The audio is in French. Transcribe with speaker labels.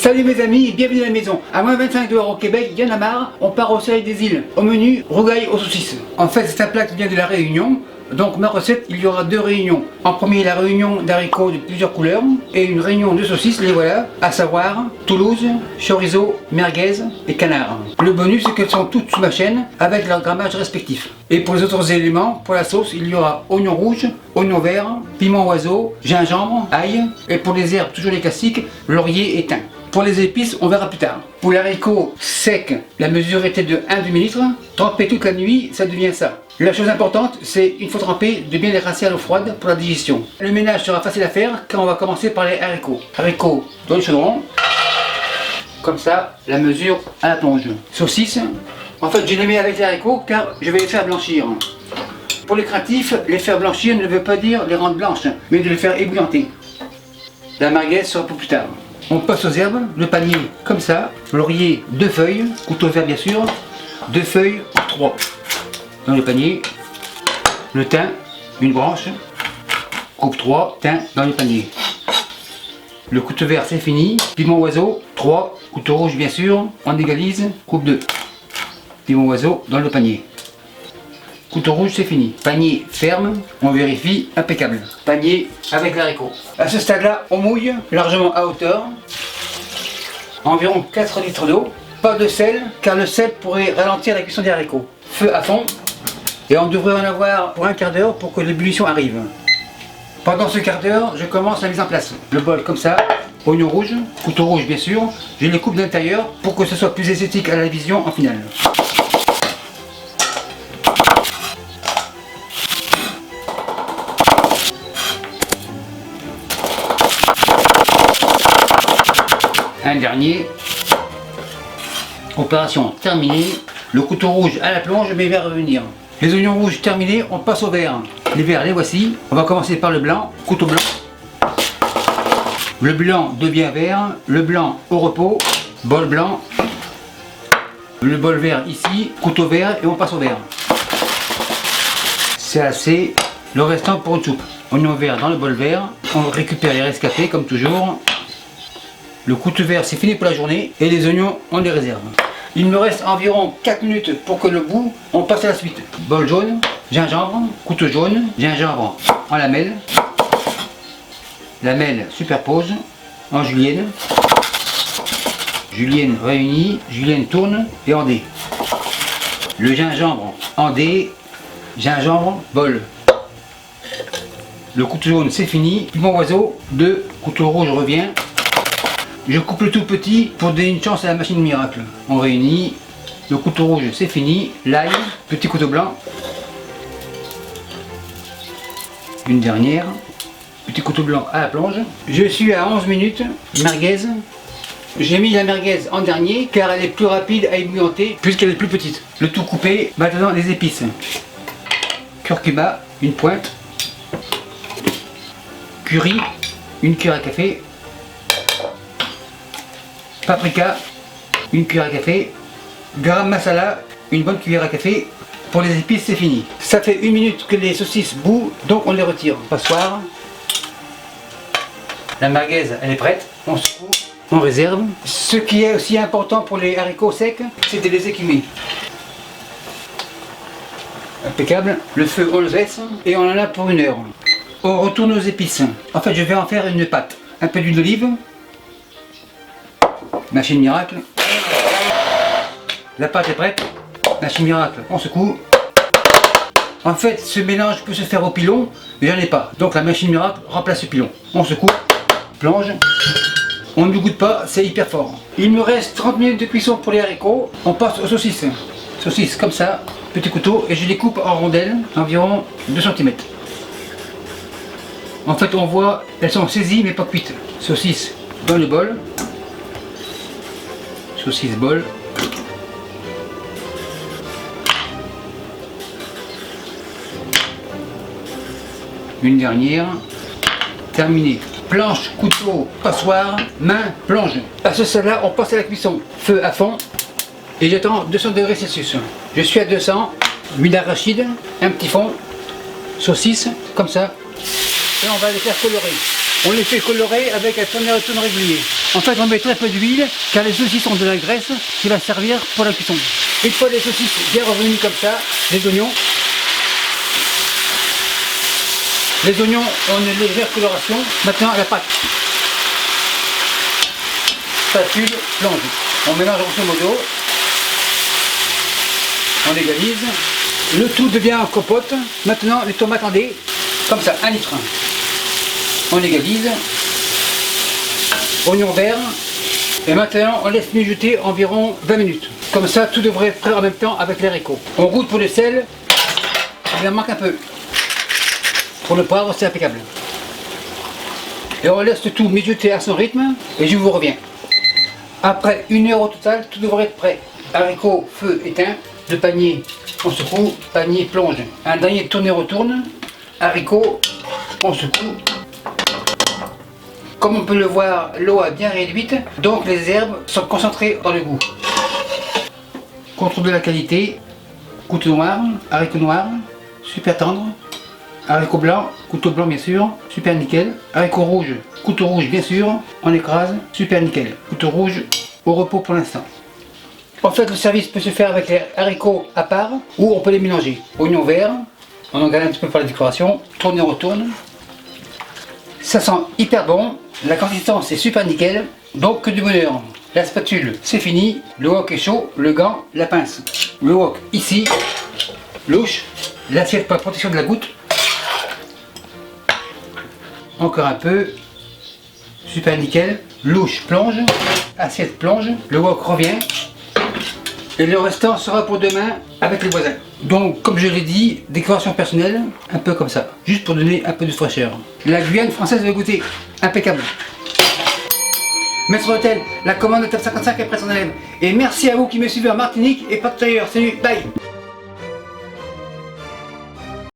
Speaker 1: Salut mes amis, bienvenue à la maison. À moins 25 dehors au Québec, il y en a marre, on part au soleil des îles. Au menu, rougail aux saucisses. En fait, c'est un plat qui vient de la Réunion. Donc ma recette, il y aura deux réunions. En premier, la réunion d'haricots de plusieurs couleurs et une réunion de saucisses, les voilà, à savoir Toulouse, chorizo, merguez et canard. Le bonus, c'est qu'elles sont toutes sous ma chaîne avec leur grammage respectif. Et pour les autres éléments, pour la sauce, il y aura oignon rouge, oignon vert, piment oiseau, gingembre, ail et pour les herbes, toujours les classiques, laurier et thym. Pour les épices, on verra plus tard. Pour les haricots secs, la mesure était de 1 demi-litre. Tremper toute la nuit, ça devient ça. La chose importante, c'est qu'il faut tremper de bien les rincer à l'eau froide pour la digestion. Le ménage sera facile à faire car on va commencer par les haricots. Haricots dans le chaudron. Comme ça, la mesure à la plonge. Saucisses. En fait, je les mets avec les haricots car je vais les faire blanchir. Pour les craintifs, les faire blanchir ne veut pas dire les rendre blanches, mais de les faire ébouillanter. La merguez sera pour plus tard. On passe aux herbes, le panier comme ça, laurier 2 feuilles, couteau vert bien sûr, 2 feuilles, 3 dans le panier, le thym, une branche, coupe 3, thym dans le panier. Le couteau vert c'est fini, piment oiseau, 3, couteau rouge bien sûr, on égalise, coupe 2, piment oiseau dans le panier. Couteau rouge c'est fini. Panier ferme, on vérifie, impeccable. Panier avec l'haricot. À ce stade-là, on mouille largement à hauteur. Environ 4 litres d'eau. Pas de sel, car le sel pourrait ralentir la cuisson des haricots. Feu à fond. Et on devrait en avoir pour un quart d'heure pour que l'ébullition arrive. Pendant ce quart d'heure, je commence la mise en place. Le bol comme ça, oignon rouge, couteau rouge bien sûr. Je les coupe de l'intérieur pour que ce soit plus esthétique à la vision en finale. Un dernier. Opération terminée. Le couteau rouge à la plonge, mais il va revenir. Les oignons rouges terminés, on passe au vert. Les verts, les voici. On va commencer par le blanc. Couteau blanc. Le blanc devient vert. Le blanc au repos. Bol blanc. Le bol vert ici. Couteau vert et on passe au vert. C'est assez. Le restant pour une soupe. Oignon vert dans le bol vert. On récupère les rescapés comme toujours. Le couteau vert c'est fini pour la journée et les oignons on les réserve. Il me reste environ 4 minutes pour que le bout, on passe à la suite. Bol jaune, gingembre, couteau jaune, gingembre en lamelles. Lamelles superpose en julienne. Julienne réunie, julienne tourne et en dé. Le gingembre en dé, gingembre, bol. Le couteau jaune c'est fini. Piment oiseau, 2, couteau rouge revient. Je coupe le tout petit pour donner une chance à la machine miracle. On réunit. Le couteau rouge c'est fini. L'ail, petit couteau blanc. Une dernière. Petit couteau blanc à la plonge. Je suis à 11 minutes. Merguez. J'ai mis la merguez en dernier car elle est plus rapide à ébouillanter puisqu'elle est plus petite. Le tout coupé. Maintenant les épices. Curcuma, une pointe. Curry, une cuillère à café. Paprika, une cuillère à café. Garam masala, une bonne cuillère à café. Pour les épices, c'est fini. Ça fait 1 minute que les saucisses bouent, donc on les retire. Passoire. La merguez, elle est prête. On secoue, on réserve. Ce qui est aussi important pour les haricots secs, c'est de les écumer. Impeccable. Le feu, on le baisse et on en a pour 1 heure. On retourne aux épices. En fait, je vais en faire une pâte. Un peu d'huile d'olive. Machine miracle. La pâte est prête. Machine miracle, on secoue. En fait, ce mélange peut se faire au pilon, mais j'en ai pas. Donc la machine miracle remplace le pilon. On secoue, plonge. On ne goûte pas, c'est hyper fort. Il me reste 30 minutes de cuisson pour les haricots. On passe aux saucisses. Saucisses comme ça, petit couteau, et je les coupe en rondelles, environ 2 cm. En fait, on voit, elles sont saisies mais pas cuites. Saucisses dans le bol. Saucisse bol. Une dernière. Terminé. Planche, couteau, passoire, main, plonge. À ce stade-là, on passe à la cuisson. Feu à fond. Et j'attends 200 degrés Celsius. Je suis à 200. Huile d'arachide, un petit fond. Saucisse, comme ça. Et on va les faire colorer. On les fait colorer avec un tourne régulier. En fait, on met très peu d'huile car les saucisses ont de la graisse qui va servir pour la cuisson. Une fois les saucisses bien revenues comme ça, les oignons. Les oignons ont une légère coloration. Maintenant, la pâte. Spatule, plonge. On mélange grosso modo. On égalise. Le tout devient en compote. Maintenant, les tomates en dés, comme ça, 1 litre. On égalise. Oignon vert. Et maintenant, on laisse mijoter environ 20 minutes. Comme ça, tout devrait être prêt en même temps avec les haricots. On goûte pour le sel. Il en manque un peu. Pour le poivre, c'est impeccable. Et on laisse tout mijoter à son rythme. Et je vous reviens. Après 1 heure au total, tout devrait être prêt. Haricots, feu éteint. Le panier, on secoue, panier plonge. Un dernier tourne-retourne, haricots, on secoue. Comme on peut le voir, l'eau est bien réduite, donc les herbes sont concentrées dans le goût. Contrôle de la qualité, couteau noir, haricots noirs, super tendre. Haricots blancs, couteau blanc bien sûr, super nickel. Haricots rouges, couteau rouge bien sûr, on écrase, super nickel. Couteau rouge, au repos pour l'instant. En fait, le service peut se faire avec les haricots à part ou on peut les mélanger. Oignon vert, on en garde un petit peu pour la décoration, tourne et retourne. Ça sent hyper bon, la consistance est super nickel, donc que du bonheur. La spatule, c'est fini, le wok est chaud, le gant, la pince. Le wok ici, louche, l'assiette pour la protection de la goutte. Encore un peu, super nickel, louche plonge, assiette plonge, le wok revient. Et le restant sera pour demain avec les voisins. Donc, comme je l'ai dit, décoration personnelle, un peu comme ça, juste pour donner un peu de fraîcheur. La Guyane française va goûter, impeccable. Maître d'hôtel, la commande de table 55 est prête en élève. Et merci à vous qui me suivez en Martinique et pas de tailleur. Salut, bye.